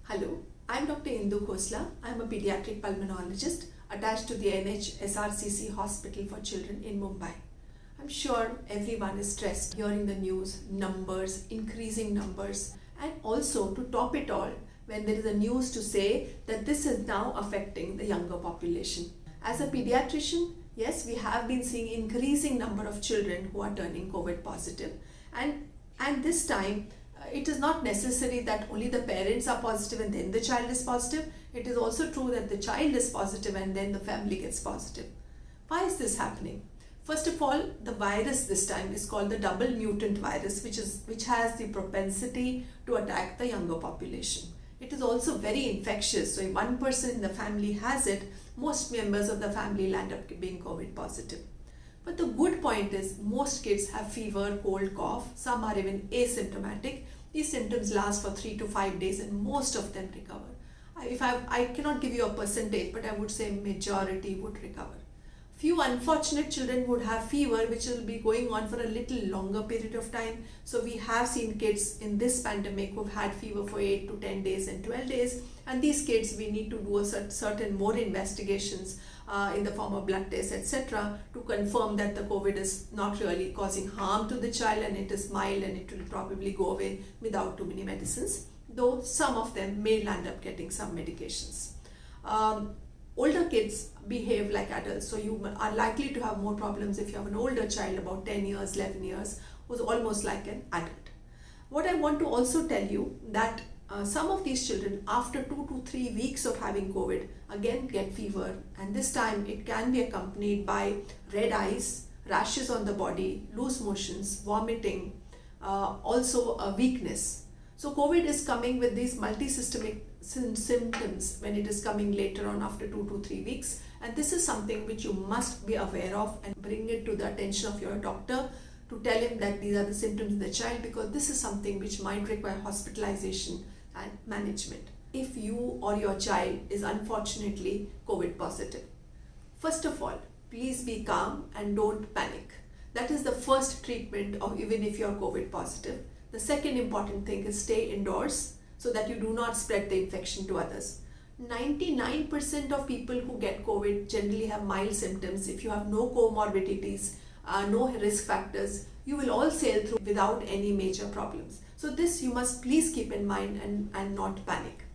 Hello, I'm Dr. Indu Khosla. I'm a pediatric pulmonologist attached to the NHSRCC Hospital for Children in Mumbai. I'm sure everyone is stressed hearing the news, numbers, increasing numbers, and also to top it all, when there is a news to say that this is now affecting the younger population. As a pediatrician, yes, we have been seeing increasing number of children who are turning COVID positive, and this time it is not necessary that only the parents are positive and then the child is positive. It is also true that the child is positive and then the family gets positive. Why is this happening? First of all, the virus this time is called the double mutant virus, which has the propensity to attack the younger population. It is also very infectious. So if one person in the family has it, most members of the family land up being COVID positive. But the good point is most kids have fever, cold, cough. Some are even asymptomatic. These symptoms last for 3 to 5 days and most of them recover. I cannot give you a percentage, but I would say majority would recover. Few unfortunate children would have fever which will be going on for a little longer period of time. So we have seen kids in this pandemic who've had fever for 8 to 10 days and 12 days. And these kids, we need to do a certain more investigations in the form of blood tests, etc. to confirm that the COVID is not really causing harm to the child and it is mild and it will probably go away without too many medicines. Though some of them may land up getting some medications. Older kids behave like adults, so you are likely to have more problems if you have an older child about 10 years, 11 years, who's almost like an adult. What I want to also tell you that some of these children after 2 to 3 weeks of having COVID again get fever, and this time it can be accompanied by red eyes, rashes on the body, loose motions, vomiting, also a weakness. So COVID is coming with these multi-systemic symptoms when it is coming later on after 2 to 3 weeks, and this is something which you must be aware of and bring it to the attention of your doctor to tell him that these are the symptoms in the child, because this is something which might require hospitalization and management if you or your child is unfortunately COVID positive. First of all, please be calm and don't panic. That is the first treatment of even if you're COVID positive. The second important thing is stay indoors so that you do not spread the infection to others. 99% of people who get COVID generally have mild symptoms. If you have no comorbidities, no risk factors, you will all sail through without any major problems. So this you must please keep in mind and not panic.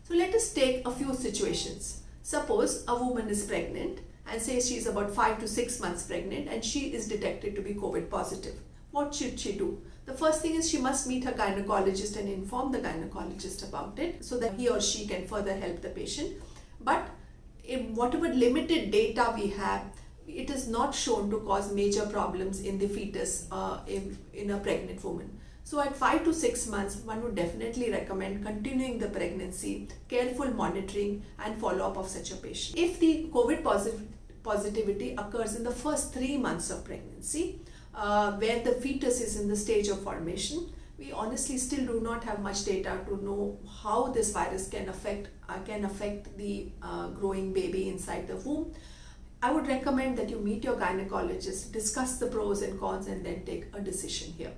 So let us take a few situations. Suppose a woman is pregnant and say she is about 5 to 6 months pregnant and she is detected to be COVID positive. What should she do? The first thing is she must meet her gynecologist and inform the gynecologist about it so that he or she can further help the patient. But in whatever limited data we have, it is not shown to cause major problems in the fetus in a pregnant woman. So at 5 to 6 months, one would definitely recommend continuing the pregnancy, careful monitoring and follow-up of such a patient. If the COVID positivity occurs in the first 3 months of pregnancy, where the fetus is in the stage of formation, we honestly still do not have much data to know how this virus can affect the growing baby inside the womb. I would recommend that you meet your gynecologist, discuss the pros and cons, and then take a decision here.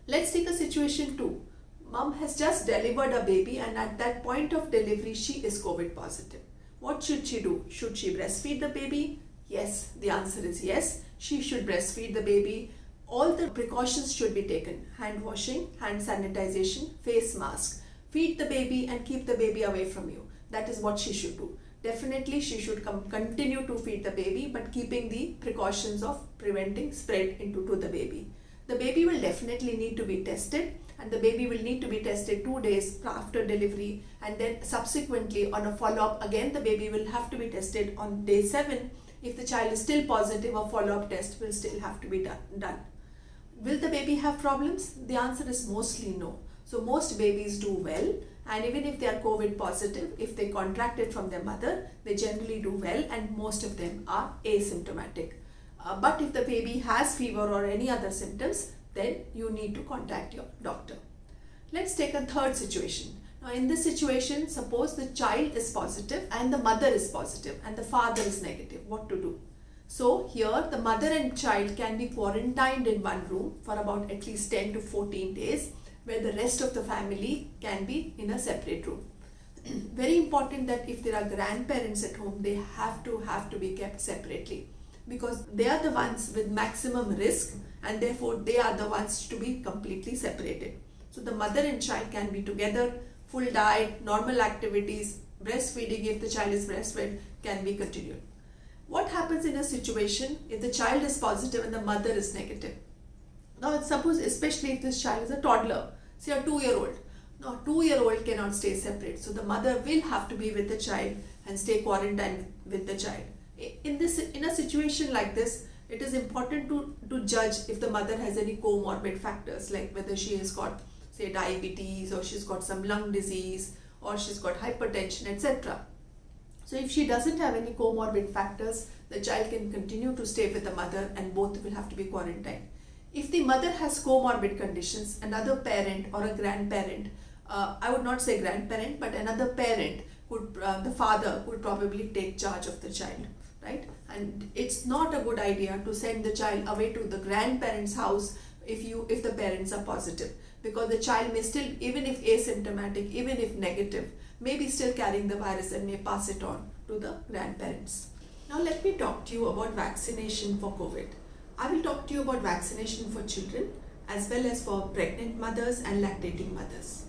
Let's take a situation 2. Mom has just delivered a baby and at that point of delivery she is COVID positive. What should she do? Should she breastfeed the baby? Yes, the answer is yes. She should breastfeed the baby. All the precautions should be taken. Hand washing, hand sanitization, face mask. Feed the baby and keep the baby away from you. That is what she should do. Definitely she should continue to feed the baby, but keeping the precautions of preventing spread to the baby. The baby will definitely need to be tested, and the baby will need to be tested 2 days after delivery, and then subsequently on a follow-up again the baby will have to be tested on day 7. If the child is still positive, a follow-up test will still have to be done. Will the baby have problems? The answer is mostly no. So most babies do well, and even if they are COVID positive, if they contract it from their mother, they generally do well and most of them are asymptomatic. But if the baby has fever or any other symptoms, then you need to contact your doctor. Let's take a third situation. Now in this situation, suppose the child is positive and the mother is positive and the father is negative. What to do? So here the mother and child can be quarantined in one room for about at least 10 to 14 days where the rest of the family can be in a separate room. Very important that if there are grandparents at home, they have to be kept separately, because they are the ones with maximum risk, and therefore they are the ones to be completely separated. So the mother and child can be together, full diet, normal activities, breastfeeding if the child is breastfed can be continued. What happens in a situation if the child is positive and the mother is negative? Now suppose, especially if this child is a toddler, say a 2-year-old. Now a 2-year-old cannot stay separate, so the mother will have to be with the child and stay quarantined with the child. In a situation like this, it is important to judge if the mother has any comorbid factors, like whether she has got, say, diabetes, or she's got some lung disease, or she's got hypertension, etc. So if she doesn't have any comorbid factors, the child can continue to stay with the mother and both will have to be quarantined. If the mother has comorbid conditions, another parent or a grandparent, I would not say grandparent, but another parent the father could probably take charge of the child, right? And it's not a good idea to send the child away to the grandparents' house if the parents are positive, because the child may still, even if asymptomatic, even if negative, may be still carrying the virus and may pass it on to the grandparents. Now let me talk to you about vaccination for COVID. I will talk to you about vaccination for children as well as for pregnant mothers and lactating mothers.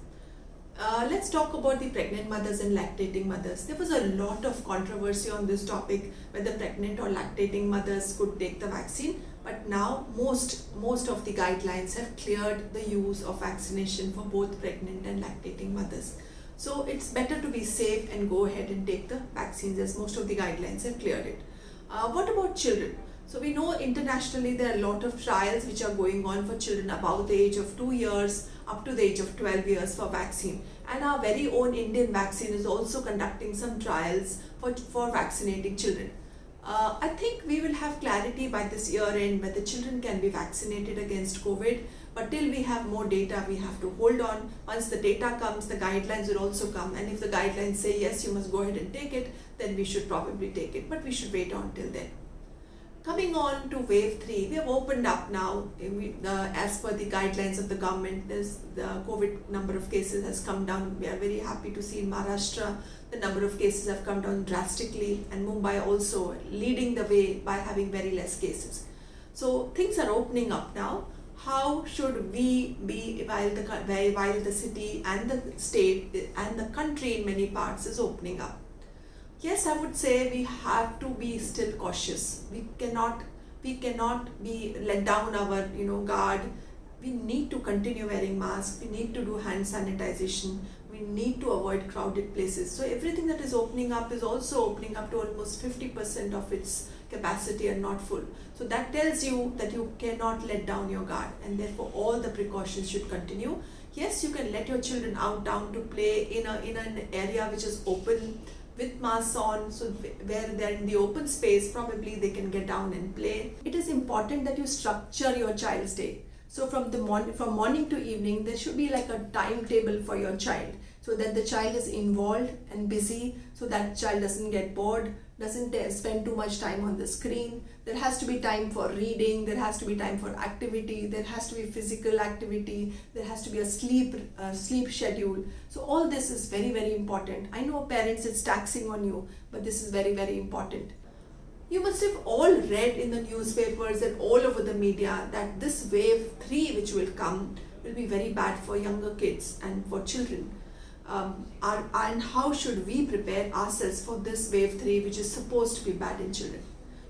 Let's talk about the pregnant mothers and lactating mothers. There was a lot of controversy on this topic, whether pregnant or lactating mothers could take the vaccine, but now most of the guidelines have cleared the use of vaccination for both pregnant and lactating mothers. So it's better to be safe and go ahead and take the vaccines, as most of the guidelines have cleared it. What about children? So we know internationally there are a lot of trials which are going on for children above the age of 2 years up to the age of 12 years for vaccine. And our very own Indian vaccine is also conducting some trials for vaccinating children. I think we will have clarity by this year end whether children can be vaccinated against COVID. But till we have more data, we have to hold on. Once the data comes, the guidelines will also come. And if the guidelines say, yes, you must go ahead and take it, then we should probably take it. But we should wait on till then. Coming on to wave 3, we have opened up now. As per the guidelines of the government, the COVID number of cases has come down. We are very happy to see in Maharashtra, the number of cases have come down drastically, and Mumbai also leading the way by having very less cases. So things are opening up now. How should we be while the city and the state and the country in many parts is opening up? Yes, I would say we have to be still cautious. We cannot be let down our guard. We need to continue wearing masks. We need to do hand sanitization. We need to avoid crowded places. So everything that is opening up is also opening up to almost 50% of its capacity and not full. So that tells you that you cannot let down your guard, and therefore all the precautions should continue. Yes, you can let your children out down to play in an area which is open with masks on, so where they're in the open space, probably they can get down and play. It is important that you structure your child's day. So from morning to evening, there should be like a timetable for your child, so that the child is involved and busy, so that child doesn't get bored, doesn't spend too much time on the screen. There has to be time for reading, there has to be time for activity, there has to be physical activity, there has to be a sleep schedule. So all this is very, very important. I know parents, it's taxing on you, but this is very, very important. You must have all read in the newspapers and all over the media that this wave 3 which will come will be very bad for younger kids and for children. And how should we prepare ourselves for this wave 3 which is supposed to be bad in children?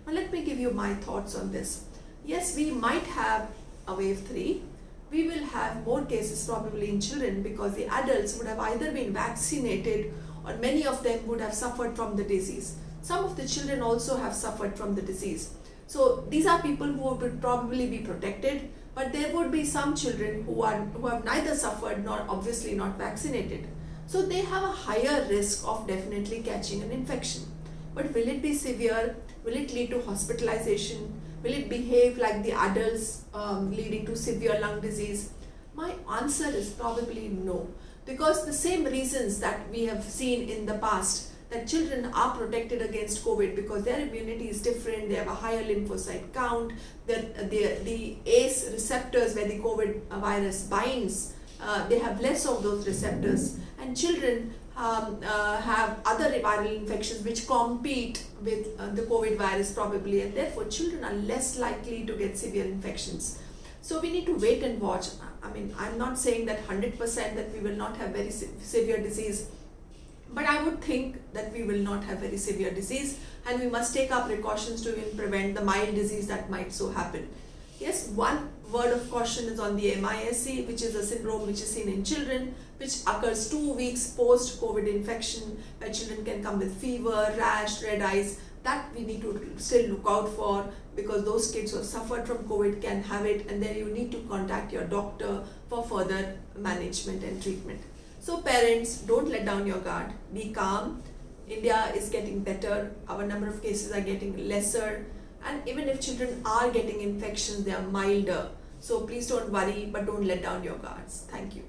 Now let me give you my thoughts on this. Yes, we might have a wave 3. We will have more cases probably in children, because the adults would have either been vaccinated or many of them would have suffered from the disease. Some of the children also have suffered from the disease. So these are people who would probably be protected, but there would be some children who have neither suffered nor obviously not vaccinated. So they have a higher risk of definitely catching an infection. But will it be severe? Will it lead to hospitalization? Will it behave like the adults, leading to severe lung disease? My answer is probably no, because the same reasons that we have seen in the past, that children are protected against COVID because their immunity is different, they have a higher lymphocyte count, the ACE receptors where the COVID virus binds they have less of those receptors, and children have other viral infections which compete with the COVID virus probably, and therefore children are less likely to get severe infections. So we need to wait and watch. I mean, I'm not saying that 100% that we will not have very severe disease, but I would think that we will not have very severe disease, and we must take our precautions to even prevent the mild disease that might so happen. Yes, one word of caution is on the MIS-C, which is a syndrome which is seen in children, which occurs 2 weeks post-COVID infection, where children can come with fever, rash, red eyes. That we need to still look out for, because those kids who have suffered from COVID can have it, and then you need to contact your doctor for further management and treatment. So parents, don't let down your guard. Be calm. India is getting better. Our number of cases are getting lesser. And even if children are getting infections, they are milder. So please don't worry, but don't let down your guards. Thank you.